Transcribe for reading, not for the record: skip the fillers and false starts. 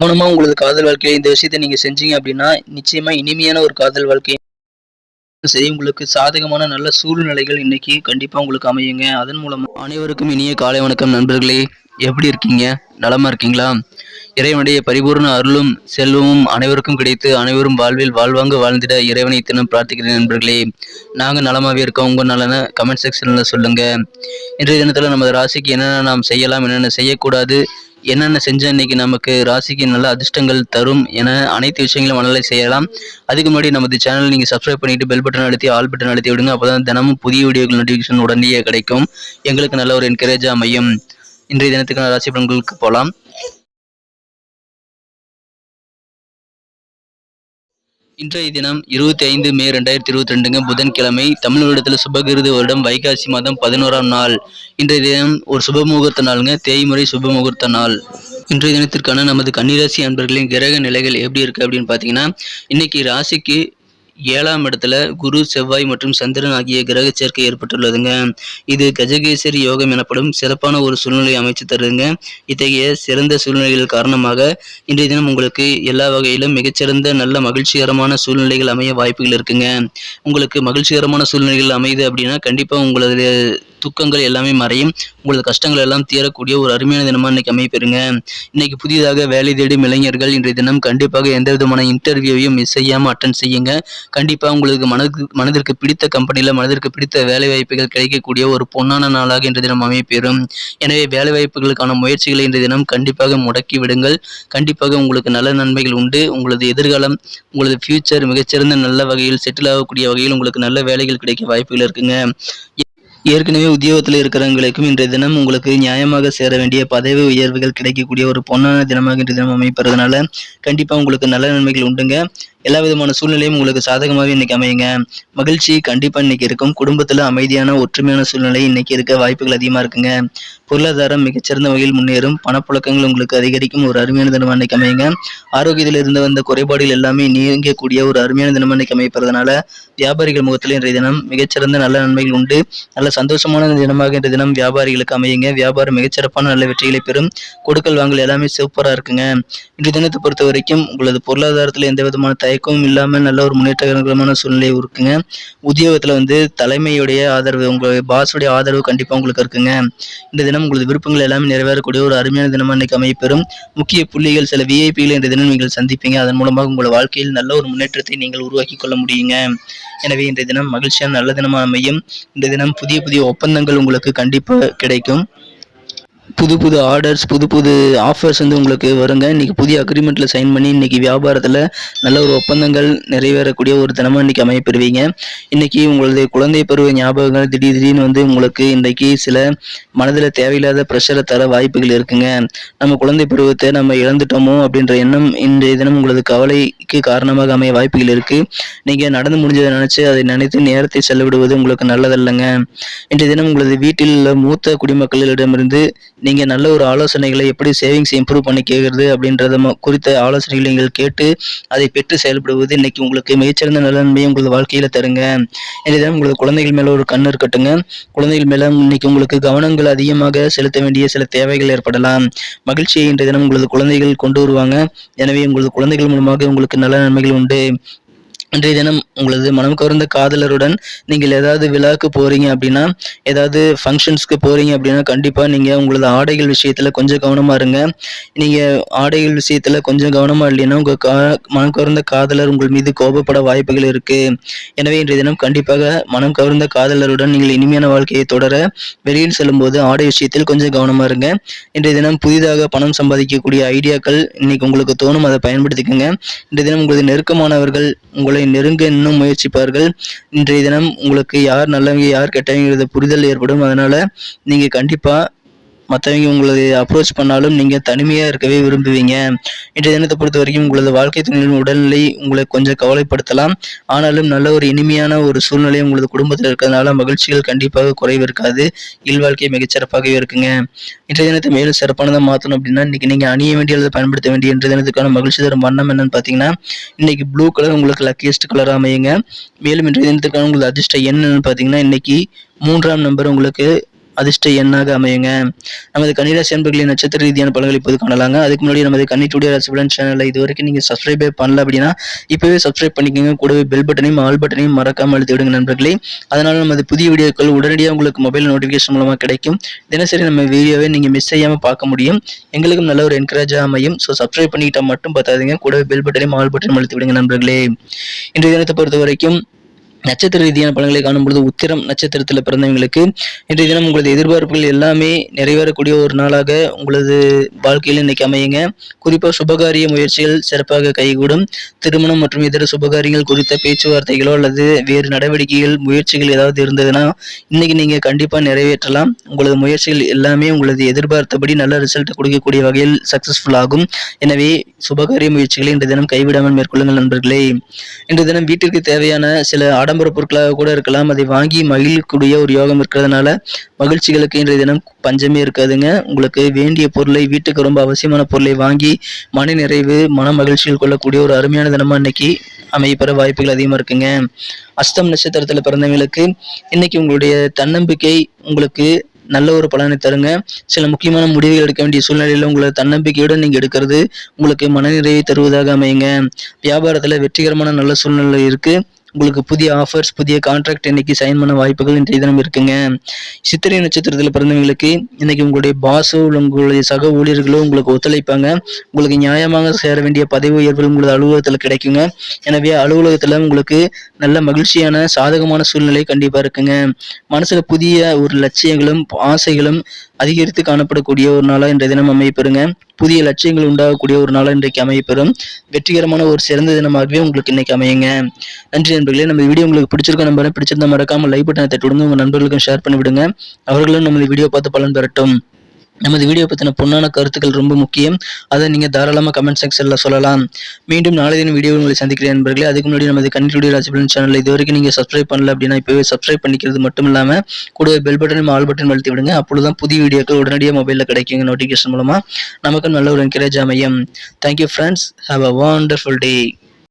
கவனமா உங்களது காதல் வாழ்க்கையில இந்த விஷயத்த நீங்க செஞ்சீங்க அப்படின்னா, நிச்சயமா இனிமையான ஒரு காதல் வாழ்க்கை சரி உங்களுக்கு சாதகமான நல்ல சூழ்நிலைகள் இன்னைக்கு கண்டிப்பா உங்களுக்கு அமையுங்க. அதன் மூலமா அனைவருக்கும் இனிய காலை வணக்கம் நண்பர்களே. எப்படி இருக்கீங்க? நலமா இருக்கீங்களா? இறைவனுடைய பரிபூர்ண அருளும், செல்வமும் அனைவருக்கும் கிடைத்து, அனைவரும் வாழ்வில் வாழ்வாங்க வாழ்ந்திட இறைவனை தினம் பிரார்த்திக்கிறேன் நண்பர்களே. நாங்க நலமாவே இருக்கோம். உங்க நலன கமெண்ட் செக்ஷன்ல சொல்லுங்க. இன்றைய தினத்துல நமது ராசிக்கு என்னென்ன நாம் செய்யலாம், என்னென்ன செய்யக்கூடாது, என்னென்ன செஞ்சா இன்னைக்கு நமக்கு ராசிக்கு நல்ல அதிர்ஷ்டங்கள் தரும் என அனைத்து விஷயங்களும் மனநிலை செய்யலாம். அதுக்கு முன்னாடி நமது சேனல் நீங்க சப்ஸ்கிரைப் பண்ணிட்டு பெல் பட்டன் அழுத்தி ஆல் பட்டன் அழுத்தி விடுங்க. அப்பதான் தினமும் புதிய வீடியோக்கள் நோட்டிஃபிகேஷன் உடனடியே கிடைக்கும். எங்களுக்கு நல்ல ஒரு என்கரேஜா அமையும். இன்றைய தினத்துக்கான ராசி பலன்களுக்கு போலாம். இன்றைய தினம் 25 மே 2022 புதன்கிழமை. தமிழ் வருடத்தில் சுபகிருது வருடம் வைகாசி மாதம் 11ஆம் நாள். இன்றைய தினம் ஒரு சுப முகூர்த்த நாளுங்க. தேய்முறை சுப முகூர்த்த நாள். இன்றைய தினத்திற்கான நமது கன்னிராசி அன்பர்களின் கிரக நிலைகள் எப்படி இருக்கு அப்படின்னு பார்த்தீங்கன்னா, இன்னைக்கு ராசிக்கு 7ஆம் இடத்துல குரு, செவ்வாய் மற்றும் சந்திரன் ஆகிய கிரக சேர்க்கை ஏற்பட்டுள்ளதுங்க. இது கஜகேசரி யோகம் எனப்படும் சிறப்பான ஒரு சூழ்நிலையை அமைச்சு தருதுங்க. இத்தகைய சிறந்த சூழ்நிலைகள் காரணமாக இன்றைய தினம் உங்களுக்கு எல்லா வகையிலும் மிகச்சிறந்த நல்ல மகிழ்ச்சிகரமான சூழ்நிலைகள் அமைய வாய்ப்புகள் இருக்குங்க. உங்களுக்கு மகிழ்ச்சிகரமான சூழ்நிலைகள் அமையுது அப்படின்னா கண்டிப்பா உங்களது துக்கங்கள் எல்லாமே மறையும். உங்களது கஷ்டங்கள் எல்லாம் தீரக்கூடிய ஒரு அருமையான தினமா இன்னைக்கு அமைப்பெறுங்க. இன்னைக்கு புதிதாக வேலை தேடும் இளைஞர்கள் இன்றைய தினம் கண்டிப்பாக எந்த விதமான இன்டர்வியூவையும் மிஸ் செய்யாம அட்டன் செய்யுங்க. கண்டிப்பா உங்களுக்கு மனதிற்கு பிடித்த கம்பெனில மனதிற்கு பிடித்த வேலை வாய்ப்புகள் கிடைக்கக்கூடிய ஒரு பொன்னான நாளாக இன்றைய தினம் அமைப்பெறும். எனவே வேலை வாய்ப்புகளுக்கான முயற்சிகளை இன்றைய தினம் கண்டிப்பாக முடக்கி விடுங்கள். கண்டிப்பாக உங்களுக்கு நல்ல நன்மைகள் உண்டு. உங்களது எதிர்காலம், உங்களது ஃபியூச்சர் மிகச்சிறந்த நல்ல வகையில் செட்டில் ஆகக்கூடிய வகையில் உங்களுக்கு நல்ல வேலைகள் கிடைக்க வாய்ப்புகள் இருக்குங்க. ஏற்கனவே உத்தியோகத்தில் இருக்கிறவங்களுக்கும் இன்றைய தினம் உங்களுக்கு நியாயமாக சேர வேண்டிய பதவி உயர்வுகள் கிடைக்கக்கூடிய ஒரு பொன்னான தினமாக இன்றைய தினம் அமைப்பறதுனால கண்டிப்பா உங்களுக்கு நல்ல நன்மைகள் உண்டுங்க. எல்லா விதமான சூழ்நிலையும் உங்களுக்கு சாதகமாகவே இன்னைக்கு அமையுங்க. மகிழ்ச்சி கண்டிப்பா இன்னைக்கு இருக்கும். குடும்பத்துல அமைதியான ஒற்றுமையான சூழ்நிலை இன்னைக்கு இருக்க வாய்ப்புகள் அதிகமா இருக்குங்க. பொருளாதாரம் மிகச்சிறந்த வகையில் முன்னேறும். பணப்புழக்கங்கள் உங்களுக்கு அதிகரிக்கும் ஒரு அருமையான தினமா இன்னைக்கு அமையுங்க. ஆரோக்கியத்தில் இருந்து வந்த குறைபாடுகள் எல்லாமே நீங்கக்கூடிய ஒரு அருமையான தினமா இன்னைக்கு அமைப்பறதுனால வியாபாரிகள் முகத்தில் இன்றைய தினம் மிகச்சிறந்த நல்ல நன்மைகள் உண்டு. நல்ல சந்தோஷமான தினமாக இன்றைய தினம் வியாபாரிகளுக்கு அமையுங்க. வியாபாரம் மிகச்சிறப்பான நல்ல வெற்றிகளை பெறும். கொடுக்கல் வாங்கல் எல்லாமே சூப்பரா இருக்குங்க. இன்றைய தினத்தை பொறுத்த வரைக்கும் உங்களது பொருளாதாரத்தில் எந்த விதமான தயக்கமும் இல்லாம நல்ல ஒரு முன்னேற்றகரமான சூழ்நிலை இருக்குங்க. உத்தியோகத்துல தலைமையுடைய ஆதரவு, உங்க பாஸுடைய ஆதரவு கண்டிப்பா உங்களுக்கு இருக்குங்க. இந்த தினம் உங்களது விருப்பங்கள் எல்லாமே நிறைவேறக்கூடிய ஒரு அருமையான தினமா இன்னைக்கு அமைப்பெறும். முக்கிய புள்ளிகள் சில விஐபிகளை இன்றைய தினம் நீங்கள் சந்திப்பீங்க. அதன் மூலமாக உங்கள் வாழ்க்கையில் நல்ல ஒரு முன்னேற்றத்தை நீங்கள் உருவாக்கி கொள்ள முடியுங்க. எனவே இன்றைய தினம் மகிழ்ச்சியான நல்ல தினமா அமையும். இந்த தினம் புதிய புதிய ஒப்பந்தங்கள் உங்களுக்கு கண்டிப்பா கிடைக்கும். புது புது ஆர்டர்ஸ், புது புது ஆஃபர்ஸ் உங்களுக்கு வருங்க. இன்னைக்கு புதிய அக்ரிமெண்ட்ல சைன் பண்ணி இன்னைக்கு வியாபாரத்துல நல்ல ஒரு ஒப்பந்தங்கள் நிறைவேறக்கூடிய ஒரு தினமா இன்னைக்கு அமைப்பெறுவீங்க. இன்னைக்கு உங்களது குழந்தை பருவ ஞாபகங்கள் திடீர்னு உங்களுக்கு இன்னைக்கு சில மனதில் தேவையில்லாத ப்ரெஷரை தர வாய்ப்புகள் இருக்குங்க. நம்ம குழந்தை பருவத்தை நம்ம இழந்துட்டோமோ அப்படின்ற எண்ணம் இன்றைய தினம் உங்களது கவலைக்கு காரணமாக அமைய வாய்ப்புகள் இருக்கு. நீங்க நடந்து முடிஞ்சதை நினைச்சு அதை நினைத்து நேரத்தை செலவிடுவது உங்களுக்கு நல்லதல்லங்க. இன்றைய தினம் உங்களது வீட்டில் மூத்த குடிமக்களிடமிருந்து நீங்க நல்ல ஒரு ஆலோசனைகளை எப்படி சேவிங்ஸ் இம்ப்ரூவ் பண்ணி கேட்கறது அப்படின்றத குறித்த ஆலோசனைகளை நீங்கள் கேட்டு அதை பெற்று செயல்படுவது இன்னைக்கு உங்களுக்கு மிகச்சிறந்த நலன்மையை உங்களது வாழ்க்கையில தருங்க. இன்றைய உங்களது குழந்தைகள் மேல ஒரு கண் இருக்கட்டுங்க. குழந்தைகள் மேல இன்னைக்கு உங்களுக்கு கவனங்கள் அதிகமாக செலுத்த வேண்டிய சில தேவைகள் ஏற்படலாம். மகிழ்ச்சியை இன்றைய தினம் உங்களது குழந்தைகள் கொண்டு வருவாங்க. எனவே உங்களது குழந்தைகள் மூலமாக உங்களுக்கு நல்ல நன்மைகள் உண்டு. இன்றைய தினம் உங்களது மனம் கவர்ந்த காதலருடன் நீங்கள் ஏதாவது விழாக்கு போறீங்க அப்படின்னா, ஏதாவது ஃபங்க்ஷன்ஸ்க்கு போறீங்க அப்படின்னா கண்டிப்பா நீங்க உங்களது ஆடைகள் விஷயத்துல கொஞ்சம் கவனமா இருங்க. நீங்க ஆடைகள் விஷயத்துல கொஞ்சம் கவனமா இல்லைன்னா உங்க மனம் கவர்ந்த காதலர் உங்கள் மீது கோபப்பட வாய்ப்புகள் இருக்கு. எனவே இன்றைய தினம் கண்டிப்பாக மனம் கவர்ந்த காதலருடன் நீங்கள் இனிமையான வாழ்க்கையை தொடர வெளியில் செல்லும்போது ஆடை விஷயத்தில் கொஞ்சம் கவனமா இருங்க. இன்றைய தினம் புதிதாக பணம் சம்பாதிக்கக்கூடிய ஐடியாக்கள் இன்னைக்கு உங்களுக்கு தோணும், அதை பயன்படுத்திக்கோங்க. இன்றைய தினம் உங்களது நெருக்கமானவர்கள் உங்களை நெருங்க இன்னும் முயற்சிப்பார்கள். இன்றைய தினம் உங்களுக்கு யார் நல்லவங்க யார் கெட்டவங்கிறத புரிதல் ஏற்படும். அதனால நீங்க கண்டிப்பா மற்றவங்க உங்களை அப்ரோச் பண்ணாலும் நீங்க தனிமையா இருக்கவே விரும்புவீங்க. இன்றைய தினத்தை பொறுத்த வரைக்கும் உங்களது வாழ்க்கை துணையின் உடல்நிலை உங்களை கொஞ்சம் கவலைப்படுத்தலாம். ஆனாலும் நல்ல ஒரு இனிமையான ஒரு சூழ்நிலை உங்களது குடும்பத்தில் இருக்கிறதுனால மகிழ்ச்சிகள் கண்டிப்பாக குறைவு இருக்காது. இல்வாழ்க்கை மிகச்சிறப்பாகவே இருக்குங்க. இன்றைய தினத்தை மேலும் சிறப்பானதாக மாற்றணும் அப்படின்னா இன்னைக்கு நீங்க அணிய வேண்டிய அல்லது பயன்படுத்த வேண்டிய இன்றைய தினத்துக்கான மகிழ்ச்சி தரும் வண்ணம் என்னன்னு பார்த்தீங்கன்னா, இன்னைக்கு ப்ளூ கலர் உங்களுக்கு லக்கியஸ்ட் கலர் அமையுங்க. மேலும் இன்றைய தினத்துக்கான உங்களுக்கு அதிர்ஷ்ட எண் என்னன்னு பார்த்தீங்கன்னா, இன்னைக்கு 3ஆம் நம்பர் உங்களுக்கு அதிர்ஷ்ட எண்ணாக அமையுங்க. நமது கன்னிராசி அன்பர்களின் நட்சத்திர ரீதியான பலன்களை இப்போது காணலாங்க. அதுக்கு முன்னாடி நமது கன்னி டுடே ராசி பலன் சேனலை இது வரைக்கும் நீங்க சப்ஸ்கிரைபே பண்ணல அப்படின்னா இப்பவே சப்ஸ்கிரைப் பண்ணிக்கோங்க. கூடவே பெல் பட்டனையும் ஆல் பட்டனையும் மறக்காம அழுத்தி விடுங்க நண்பர்களே. அதனால நமது புதிய வீடியோக்கள் உடனடியாக உங்களுக்கு மொபைல் நோட்டிஃபிகேஷன் மூலமா கிடைக்கும். தினசரி நம்ம வீடியோவை நீங்க மிஸ் செய்யாம பார்க்க முடியும். எங்களுக்கும் நல்ல ஒரு என்கரேஜா அமையும். ஸோ சப்ஸ்கிரைப் பண்ணிக்கிட்டா மட்டும் பார்த்தாதீங்க, கூடவே பெல் பட்டனையும் ஆல் பட்டனையும் அழுத்தி விடுங்க நண்பர்களே. இன்றைய தினத்தை பொறுத்த வரைக்கும் நட்சத்திர ரீதியான பலன்களை காணும்பொழுது உத்திரம் நட்சத்திரத்தில் பிறந்தவங்களுக்கு இன்றைய தினம் உங்களது எதிர்பார்ப்புகள் எல்லாமே நிறைவேறக்கூடிய ஒரு நாளாக உங்களது வாழ்க்கையில் இன்னைக்கு அமையுங்க. குறிப்பாக சுபகாரிய முயற்சிகள் சிறப்பாக கைகூடும். திருமணம் மற்றும் இதர சுபகாரியங்கள் குறித்த பேச்சுவார்த்தைகளோ அல்லது வேறு நடவடிக்கைகள் முயற்சிகள் ஏதாவது இருந்ததுன்னா இன்னைக்கு நீங்க கண்டிப்பா நிறைவேற்றலாம். உங்களது முயற்சிகள் எல்லாமே உங்களது எதிர்பார்த்தபடி நல்ல ரிசல்ட் கொடுக்கக்கூடிய வகையில் சக்சஸ்ஃபுல் ஆகும். எனவே சுபகாரிய முயற்சிகளை இன்றைய தினம் கைவிடாமல் மேற்கொள்ளுங்கள் நண்பர்களே. இன்றைய தினம் வீட்டிற்கு தேவையான சில ஆடம்பர பொருட்களாக கூட இருக்கலாம். அதை வாங்கி மகிழக்கூடிய ஒரு யோகம் இருக்கிறதுனால மகிழ்ச்சிகளுக்கு இன்றைய தினம் பஞ்சமே இருக்காதுங்க. உங்களுக்கு வேண்டிய பொருளை, வீட்டுக்கு ரொம்ப அவசியமான பொருளை வாங்கி மன நிறைவு, மன மகிழ்ச்சியில் கொள்ளக்கூடிய ஒரு அருமையான தினமா இன்னைக்கு அமையப்பெற வாய்ப்புகள் அதிகமா இருக்குங்க. அஸ்தம் நட்சத்திரத்துல பிறந்தவங்களுக்கு இன்னைக்கு உங்களுடைய தன்னம்பிக்கை உங்களுக்கு நல்ல ஒரு பலனை தருங்க. சில முக்கியமான முடிவுகள் எடுக்க வேண்டிய சூழ்நிலையில உங்களை தன்னம்பிக்கையுடன் நீங்க எடுக்கிறது உங்களுக்கு மனநிறைவை தருவதாக அமையுங்க. வியாபாரத்துல வெற்றிகரமான நல்ல சூழ்நிலை இருக்கு. உங்களுக்கு புதிய ஆஃபர்ஸ், புதிய கான்ட்ராக்ட் இன்னைக்கு சைன் பண்ண வாய்ப்புகள் இன்றைய தினம் இருக்குங்க. சித்திரை நட்சத்திரத்தில் பிறந்தவங்களுக்கு இன்னைக்கு உங்களுடைய பாஸோ உங்களுடைய சக ஊழியர்களோ உங்களுக்கு ஒத்துழைப்பாங்க. உங்களுக்கு நியாயமாக சேர வேண்டிய பதவி உயர்வுகள் உங்களது அலுவலகத்தில் கிடைக்குங்க. எனவே அலுவலகத்தில் உங்களுக்கு நல்ல மகிழ்ச்சியான சாதகமான சூழ்நிலை கண்டிப்பா இருக்குங்க. மனசுல புதிய ஒரு லட்சியங்களும் ஆசைகளும் அதிகரித்து காணப்படக்கூடிய ஒரு நாளா இன்றைய தினம் அமையப்பெறுங்க. புதிய லட்சியங்கள் உண்டாகக்கூடிய ஒரு நாளா இன்றைக்கு அமையப்பெறும். வெற்றிகரமான ஒரு சிறந்த தினமாகவே உங்களுக்கு இன்னைக்கு அமையுங்க. நன்றி நண்பர்களே. நம்ம வீடியோ உங்களுக்கு பிடிச்சிருக்க நம்பரை பிடிச்சிருந்தா மறக்காம லைக் பட்டனை தட்டி விடுங்க. உங்க நண்பர்களுக்கும் ஷேர் பண்ணி விடுங்க. அவர்களும் நமது வீடியோ பார்த்து பலன் பெறட்டும். நமது வீடியோ பற்றின பொன்னான கருத்துக்கள் ரொம்ப முக்கியம். அதை நீங்க தாராளமா கமெண்ட் செக்ஷன்ல சொல்லலாம். மீண்டும் நாளை தினம் வீடியோ உங்களை சந்திக்கிறேன் நண்பர்களே. அதுக்கு முன்னாடி நமது கன்னி டுடே ராசி பலன் சேனல் இது வரைக்கும் நீங்க சப்ஸ்கிரைப் பண்ணல அப்படின்னா இப்பவே சப்ஸ்கிரைப் பண்ணிக்கிறது மட்டும் இல்லாம கூட பெல் பட்டனும் ஆல் பட்டன் அழுத்தி விடுங்க. அப்பொழுதுதான் புதிய வீடியோக்கள் உடனடியாக மொபைல்ல கிடைக்குங்க நோட்டிபிகேஷன் மூலமா. நமக்கு நல்ல ஒரு என்கரேஜ் அமையும். Thank you friends. Have a wonderful day.